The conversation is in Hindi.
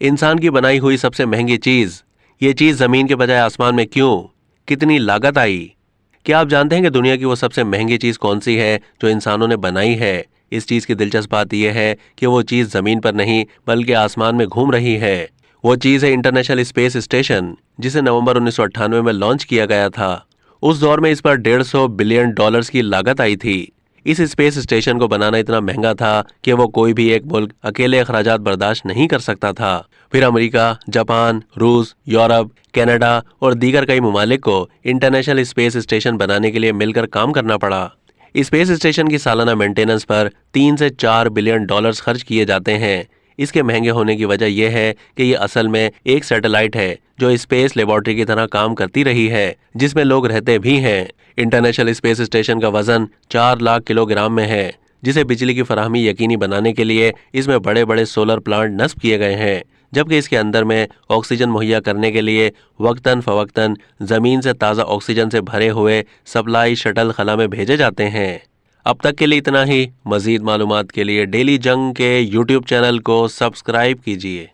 इंसान की बनाई हुई सबसे महंगी चीज, ये चीज जमीन के बजाय आसमान में क्यों? कितनी लागत आई? क्या आप जानते हैं कि दुनिया की वो सबसे महंगी चीज कौन सी है जो इंसानों ने बनाई है? इस चीज की दिलचस्प बात यह है कि वो चीज जमीन पर नहीं बल्कि आसमान में घूम रही है। वो चीज है इंटरनेशनल स्पेस स्टेशन, जिसे नवंबर 1998 में लॉन्च किया गया था। उस दौर में इस पर $150 बिलियन की लागत आई थी। इस स्पेस स्टेशन को बनाना इतना महंगा था कि वो कोई भी एक मुल्क अकेले अखराजात बर्दाश्त नहीं कर सकता था। फिर अमेरिका, जापान, रूस, यूरोप, कनाडा और दीगर कई ममालिक को इंटरनेशनल स्पेस स्टेशन बनाने के लिए मिलकर काम करना पड़ा। स्पेस स्टेशन की सालाना मेंटेनेंस पर 3 से 4 बिलियन डॉलर्स खर्च किए जाते हैं। इसके महंगे होने की वजह यह है कि ये असल में एक सैटेलाइट है जो स्पेस लेबोरेटरी की तरह काम करती रही है, जिसमें लोग रहते भी हैं। इंटरनेशनल स्पेस स्टेशन का वजन 4 लाख किलोग्राम में है, जिसे बिजली की फराहमी यकीनी बनाने के लिए इसमें बड़े बड़े सोलर प्लांट नस्ब किए गए हैं, जबकि इसके अंदर में ऑक्सीजन मुहैया करने के लिए वक्तन फवक्तन जमीन से ताज़ा ऑक्सीजन से भरे हुए सप्लाई शटल खला में भेजे जाते हैं। अब तक के लिए इतना ही। मजीद मालूमात के लिए डेली जंग के यूट्यूब चैनल को सब्सक्राइब कीजिए।